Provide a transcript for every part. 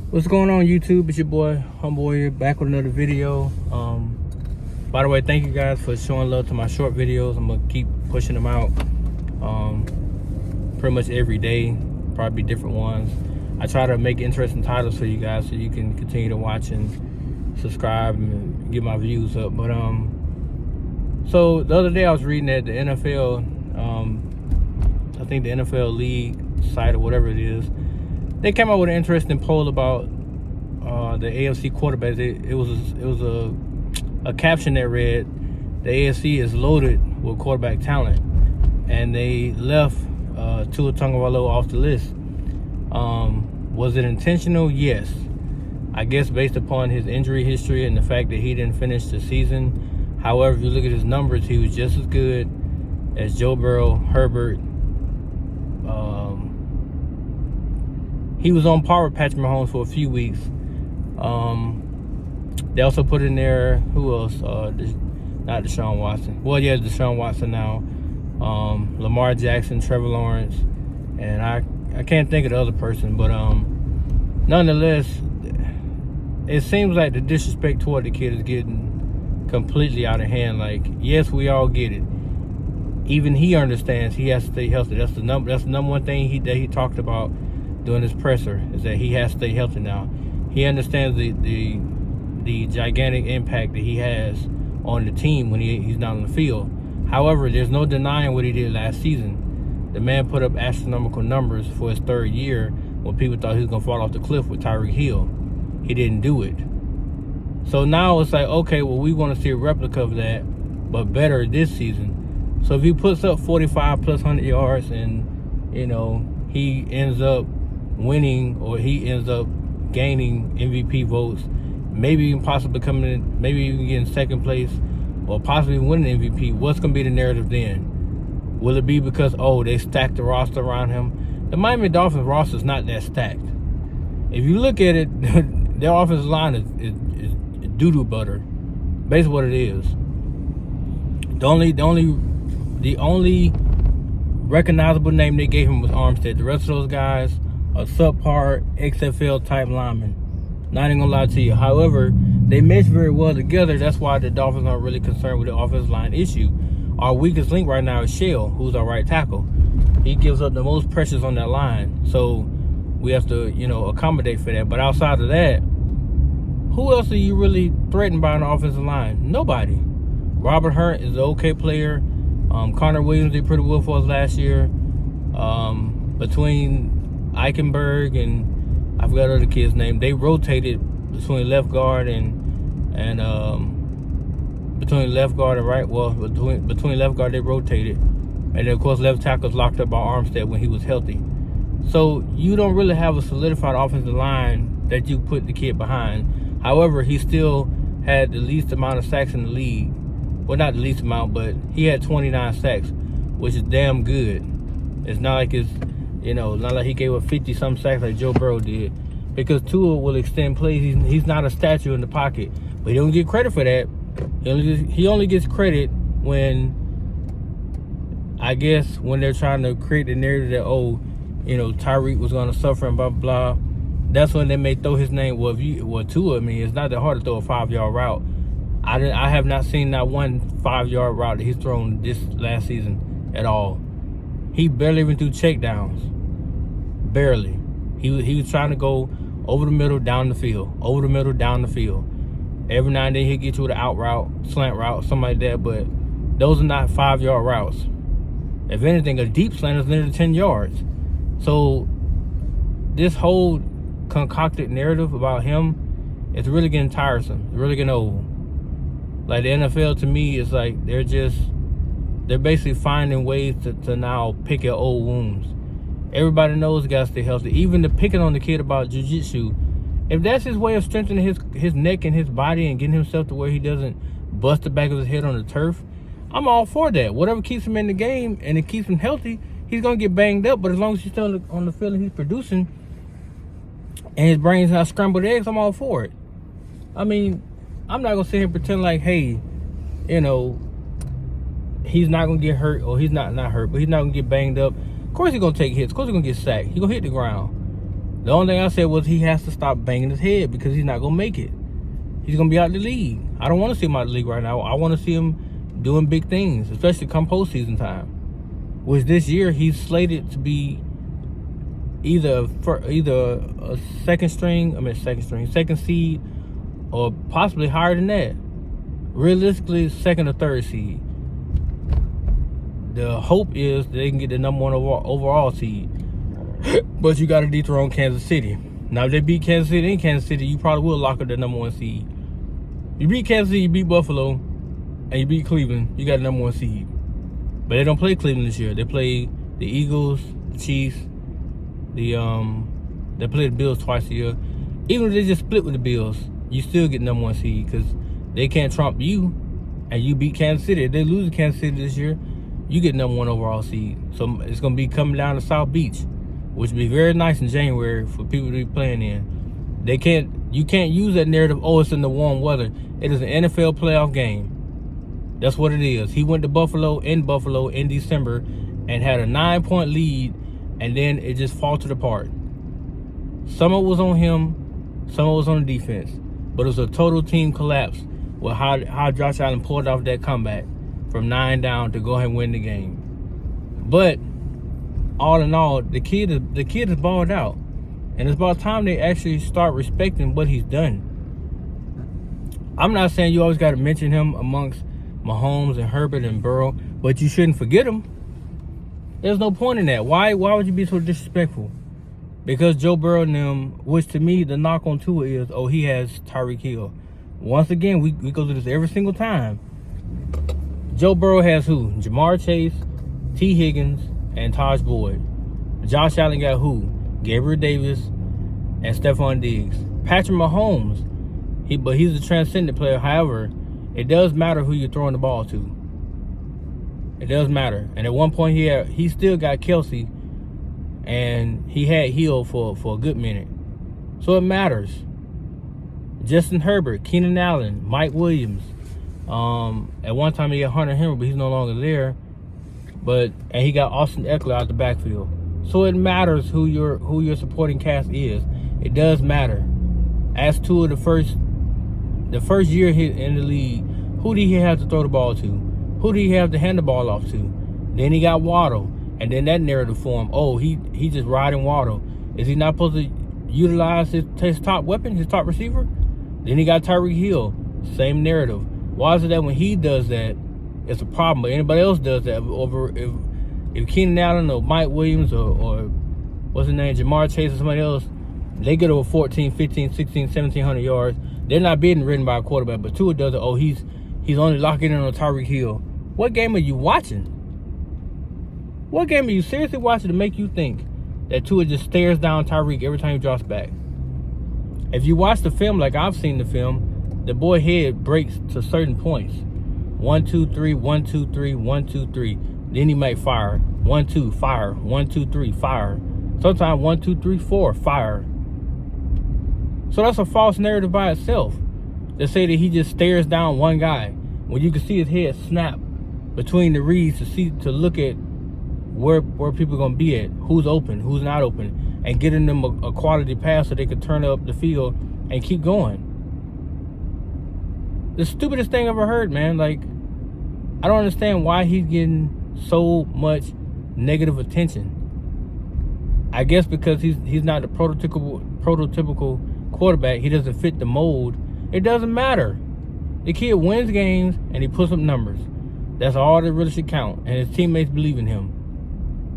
What's going on, YouTube? It's your boy Humble here, back with another video. By the way, thank you guys for showing love to my short videos. I'm gonna keep pushing them out pretty much every day, probably different ones. I try to make interesting titles for you guys so you can continue to watch and subscribe and get my views up. But so the other day I was reading that the NFL, I think the NFL League site or whatever it is, they came out with an interesting poll about the AFC quarterbacks. It was a caption that read, "The AFC is loaded with quarterback talent," and they left Tua Tagovailoa off the list. Was it intentional? Yes. I guess based upon his injury history and the fact that he didn't finish the season. However, if you look at his numbers, he was just as good as Joe Burrow, Herbert. He was on par with Patrick Mahomes for a few weeks. They also put in there, who else? Not Deshaun Watson. Well, yeah, Deshaun Watson now. Lamar Jackson, Trevor Lawrence, and I can't think of the other person, but nonetheless, it seems like the disrespect toward the kid is getting completely out of hand. Like, yes, we all get it. Even he understands he has to stay healthy. That's the number one thing that he talked about during his presser, is that he has to stay healthy now. He understands the gigantic impact that he has on the team when he's not on the field. However, there's no denying what he did last season. The man put up astronomical numbers for his third year when people thought he was going to fall off the cliff with Tyreek Hill. He didn't do it. So now it's like, okay, well, we want to see a replica of that, but better this season. So if he puts up 45 plus 100 yards and, he ends up winning, or he ends up gaining MVP votes, maybe even possibly coming in, maybe even getting second place, or possibly winning MVP, what's going to be the narrative then? Will it be because, they stacked the roster around him? The Miami Dolphins roster is not that stacked. If you look at it, their offensive line is doo-doo butter. Basically what it is. The only recognizable name they gave him was Armstead. The rest of those guys are subpar XFL type linemen. Not even gonna lie to you. However, they mesh very well together. That's why the Dolphins aren't really concerned with the offensive line issue. Our weakest link right now is Shell, who's our right tackle. He gives up the most pressures on that line. So we have to, accommodate for that. But outside of that, who else are you really threatened by on the offensive line? Nobody. Robert Hunt is an okay player. Connor Williams did pretty well for us last year. Between Eichenberg and I forgot the other kid's name, they rotated between left guard and between left guard and right. Well, between left guard they rotated, and then of course left tackle's locked up by Armstead when he was healthy. So you don't really have a solidified offensive line that you put the kid behind. However, he still had the least amount of sacks in the league. Well, not the least amount, but he had 29 sacks, which is damn good. It's not like not like he gave up 50-some sacks like Joe Burrow did. Because Tua will extend plays. He's not a statue in the pocket. But he don't get credit for that. He only gets credit when, I guess, when they're trying to create the narrative that, Tyreek was going to suffer and blah, blah, blah. That's when they may throw his name. Tua, it's not that hard to throw a 5-yard route. I have not seen not one 5-yard route that he's thrown this last season at all. He barely even threw checkdowns. Barely. He was trying to go over the middle, down the field. Over the middle, down the field. Every now and then he'll get you with an out route, slant route, something like that. But those are not 5-yard routes. If anything, a deep slant is near 10 yards. So this whole concocted narrative about him, it's really getting tiresome. It's really getting old. Like, the NFL, to me, is like they're basically finding ways to now pick at old wounds. Everybody knows he got to stay healthy. Even the picking on the kid about jiu-jitsu, if that's his way of strengthening his neck and his body and getting himself to where he doesn't bust the back of his head on the turf, I'm all for that. Whatever keeps him in the game and it keeps him healthy, he's going to get banged up. But as long as he's still on the field and he's producing and his brain's not scrambled eggs, I'm all for it. I'm not going to sit here and pretend like, hey, he's not going to get hurt, or he's not hurt, but he's not going to get banged up. Of course he's going to take hits. Of course he's going to get sacked. He's going to hit the ground. The only thing I said was he has to stop banging his head because he's not going to make it. He's going to be out of the league. I don't want to see him out of the league right now. I want to see him doing big things, especially come postseason time. Which this year he's slated to be either a second seed, or possibly higher than that. Realistically, second or third seed. The hope is that they can get the number one overall seed. But you got to dethrone Kansas City. Now, if they beat Kansas City in Kansas City, you probably will lock up the number one seed. You beat Kansas City, you beat Buffalo, and you beat Cleveland, you got the number one seed. But they don't play Cleveland this year. They play the Eagles, the Chiefs, they play the Bills twice a year. Even if they just split with the Bills, you still get number one seed because they can't trump you, and you beat Kansas City. If they lose to Kansas City this year, you get number one overall seed. So it's going to be coming down to South Beach, which would be very nice in January for people to be playing in. You can't use that narrative, oh, it's in the warm weather. It is an NFL playoff game. That's what it is. He went to Buffalo in December and had a 9-point lead, and then it just faltered apart. Some of it was on him, some of it was on the defense. But it was a total team collapse with how Josh Allen pulled off that comeback from 9 down to go ahead and win the game. But all in all, the kid is balled out. And it's about time they actually start respecting what he's done. I'm not saying you always got to mention him amongst Mahomes and Herbert and Burrow, but you shouldn't forget him. There's no point in that. Why would you be so disrespectful? Because Joe Burrow and them, which to me, the knock on Tua is, oh, he has Tyreek Hill. Once again, we go through this every single time. Joe Burrow has who? Jamar Chase, T. Higgins, and Taj Boyd. Josh Allen got who? Gabriel Davis and Stephon Diggs. Patrick Mahomes, he's a transcendent player. However, it does matter who you're throwing the ball to. It does matter. And at one point he still got Kelsey, and he had Hill for a good minute. So it matters. Justin Herbert, Keenan Allen, Mike Williams. At one time he had Hunter Henry, but he's no longer there. And he got Austin Eckler out the backfield. So it matters who your supporting cast is. It does matter. As to the first year in the league, who did he have to throw the ball to? Who did he have to hand the ball off to? Then he got Waddle, and then that narrative for him. Oh, he just riding Waddle. Is he not supposed to utilize his top weapon, his top receiver? Then he got Tyreek Hill, same narrative. Why is it that when he does that, it's a problem, but anybody else does that? Over if Keenan Allen or Mike Williams or what's his name, Jamar Chase or somebody else, they get over 14, 15, 16, 1700 yards. They're not being ridden by a quarterback, but Tua does it. Oh, he's only locking in on Tyreek Hill. What game are you watching? What game are you seriously watching to make you think that Tua just stares down Tyreek every time he drops back? If you watch the film like I've seen the film, the boy head breaks to certain points. 1, 2, 3, 1, 2, 3, 1, 2, 3. Then he might fire. 1, 2, fire. 1, 2, 3, fire. Sometimes 1, 2, 3, 4, fire. So that's a false narrative by itself. To say that he just stares down one guy when you can see his head snap between the reads to look at where people are gonna be at, who's open, who's not open, and getting them a quality pass so they could turn up the field and keep going. The stupidest thing I ever heard, man. Like, I don't understand why he's getting so much negative attention. I guess because he's not the prototypical quarterback. He doesn't fit the mold. It doesn't matter. The kid wins games and he puts up numbers. That's all that really should count. And his teammates believe in him.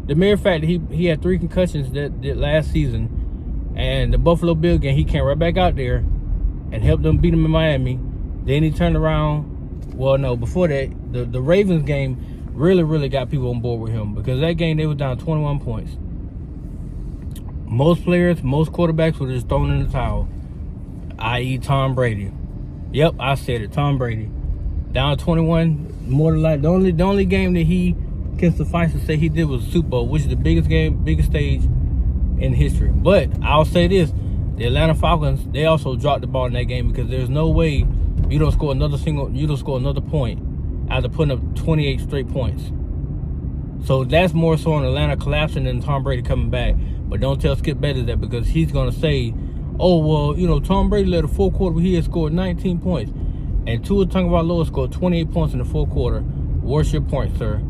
The mere fact that he had 3 concussions that last season, and the Buffalo Bill game, he came right back out there and helped them beat them in Miami. Then he turned around. Well, no, before that, the Ravens game really got people on board with him, because that game they were down 21 points. Most players, most quarterbacks were just thrown in the towel, i.e. Tom Brady. Yep, I said it, Tom Brady. Down 21, more than likely. The only game that he can suffice to say he did was Super Bowl, which is the biggest stage in history. But I'll say this, the Atlanta Falcons, they also dropped the ball in that game, because there's no way you don't score another point after putting up 28 straight points. So that's more so on Atlanta collapsing than Tom Brady coming back. But don't tell Skip Bayless that, because he's going to say, oh, well, you know, Tom Brady led a fourth quarter where he had scored 19 points. And Tua Tagovailoa scored 28 points in the fourth quarter. What's your point, sir?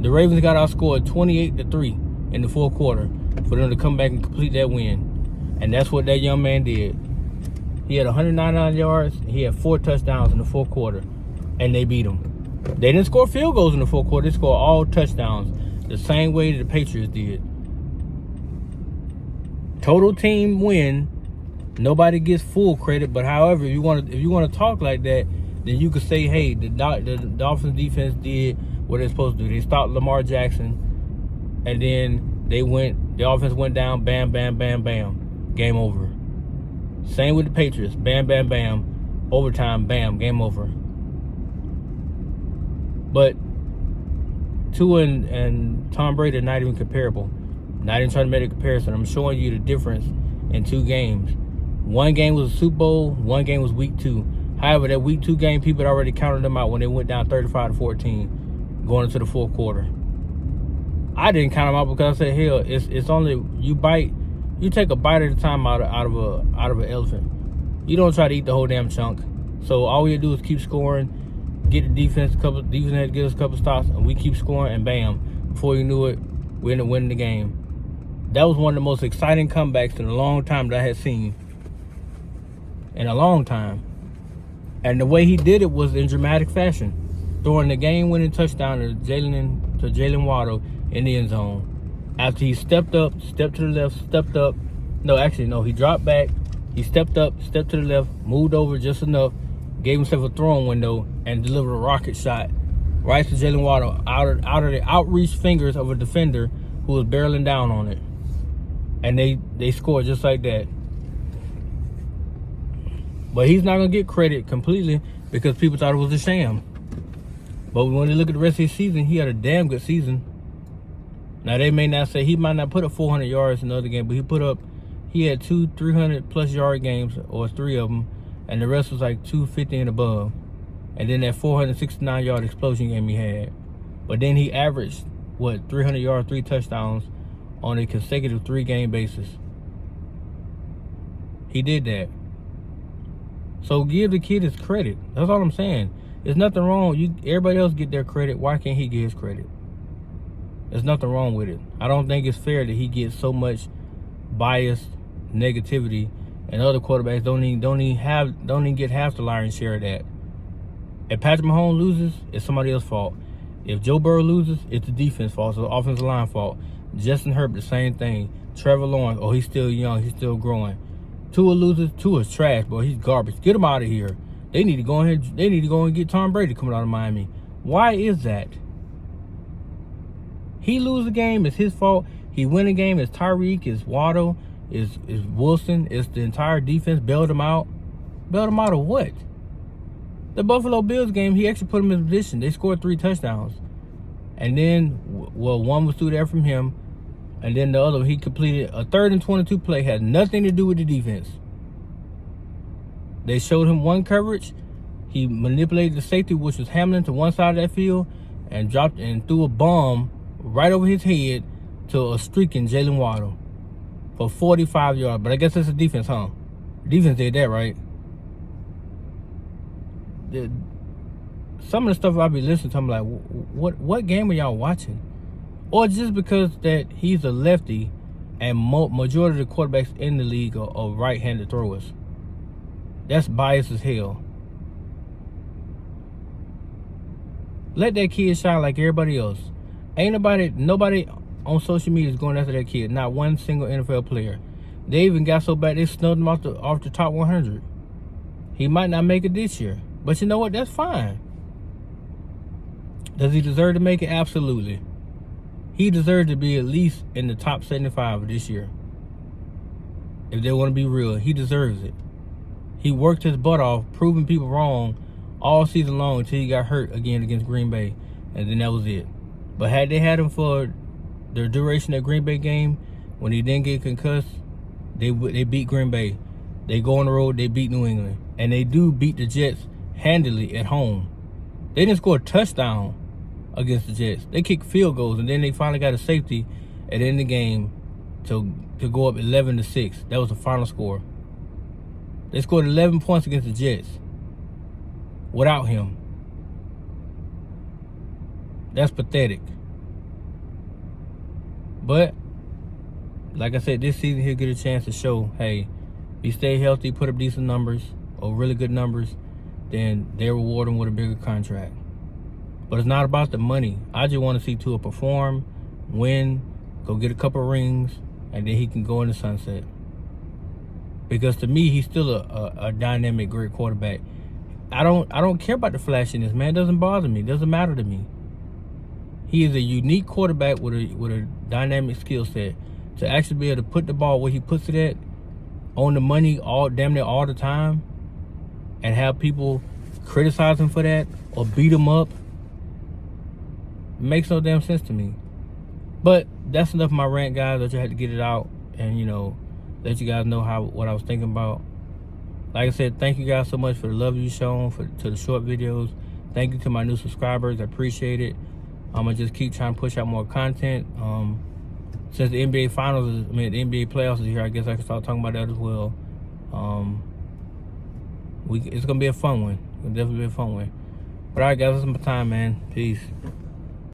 The Ravens got outscored 28-3 in the fourth quarter for them to come back and complete that win. And that's what that young man did. He had 199 yards. He had 4 touchdowns in the fourth quarter. And they beat him. They didn't score field goals in the fourth quarter. They scored all touchdowns the same way the Patriots did. Total team win. Nobody gets full credit. But however, if you want to talk like that, then you could say, hey, the Dolphins defense did what they're supposed to do. They stopped Lamar Jackson, and then the offense went down, bam, bam, bam, bam. Game over. Same with the Patriots. Bam, bam, bam. Overtime, bam, game over. But Tua and Tom Brady are not even comparable. Not even trying to make a comparison. I'm showing you the difference in 2 games. One game was a Super Bowl. One game was week 2. However, that week 2 game, people had already counted them out when they went down 35-14 going into the fourth quarter. I didn't count them out because I said, hell, it's only you take a bite at a time out of an elephant. You don't try to eat the whole damn chunk. So all we do is keep scoring. Get the defense had to get us a couple stops, and we keep scoring, and bam, before you knew it, we ended up winning the game. That was one of the most exciting comebacks in a long time that I had seen. In a long time. And the way he did it was in dramatic fashion. Throwing the game-winning touchdown to Jalen Waddle in the end zone. After he stepped to the left, stepped up. No, he dropped back. He stepped up, stepped to the left, moved over just enough, gave himself a throwing window, and delivered a rocket shot right to Jalen Waddle out of the outreach fingers of a defender who was barreling down on it. And they scored just like that. But he's not going to get credit completely because people thought it was a sham. But when you look at the rest of his season, he had a damn good season. Now, they may not say he might not put up 400 yards in the other game, but he had 2 300-plus yard games, or 3 of them, and the rest was like 250 and above. And then that 469-yard explosion game he had. But then he averaged, 300 yards, 3 touchdowns on a consecutive 3-game basis. He did that. So give the kid his credit. That's all I'm saying. There's nothing wrong. Everybody else get their credit. Why can't he get his credit? There's nothing wrong with it. I don't think it's fair that he gets so much biased negativity, and other quarterbacks don't even get half the lion's share of that. If Patrick Mahomes loses, it's somebody else's fault. If Joe Burrow loses, it's the defense fault. It's the offensive line fault. Justin Herbert, the same thing. Trevor Lawrence, he's still young. He's still growing. Tua loses. Tua's trash, boy. He's garbage. Get him out of here. They need to go ahead. They need to go and get Tom Brady coming out of Miami. Why is that? He lose a game, it's his fault. He win a game, it's Tyreek, it's Waddle, it's Wilson, it's the entire defense bailed him out. Bailed him out of what? The Buffalo Bills game, he actually put him in position. They scored 3 touchdowns. And then, one was through there from him. And then the other, he completed a 3rd and 22 play, had nothing to do with the defense. They showed him one coverage. He manipulated the safety, which was Hamlin, to one side of that field, and dropped and threw a bomb right over his head to a streaking Jalen Waddle for 45 yards. But I guess that's the defense, huh? Defense did that, right? Some of the stuff I be listening to, I'm like, what game are y'all watching? Or just because that he's a lefty and majority of the quarterbacks in the league are right-handed throwers. That's biased as hell. Let that kid shine like everybody else. Ain't nobody on social media is going after that kid. Not one single NFL player. They even got so bad they snubbed him off the top 100. He might not make it this year. But you know what? That's fine. Does he deserve to make it? Absolutely. He deserves to be at least in the top 75 this year. If they want to be real, he deserves it. He worked his butt off, proving people wrong all season long until he got hurt again against Green Bay. And then that was it. But had they had him for the duration of the Green Bay game, when he didn't get concussed, they beat Green Bay. They go on the road, they beat New England. And they do beat the Jets handily at home. They didn't score a touchdown against the Jets. They kicked field goals, and then they finally got a safety at the end of the game to go up 11-6. That was the final score. They scored 11 points against the Jets without him. That's pathetic. But like I said, this season he'll get a chance to show, hey, if he stay healthy, put up decent numbers or really good numbers, then they reward him with a bigger contract. But it's not about the money. I just want to see Tua perform, win, go get a couple rings, and then he can go in the sunset. Because to me, he's still a dynamic, great quarterback. I don't care about the flashiness, man. It doesn't bother me. It doesn't matter to me. He is a unique quarterback with a dynamic skill set. To actually be able to put the ball where he puts it at, on the money damn near all the time, and have people criticize him for that or beat him up, makes no damn sense to me. But that's enough of my rant, guys. I just had to get it out and, you know, let you guys know what I was thinking about. Like I said, thank you guys so much for the love you shown to the short videos. Thank you to my new subscribers. I appreciate it. I'm gonna just keep trying to push out more content. Since the NBA finals, the NBA playoffs is here, I guess I can start talking about that as well. It's gonna be a fun one. It'll definitely be a fun one. But all right, guys, that's my time, man. Peace.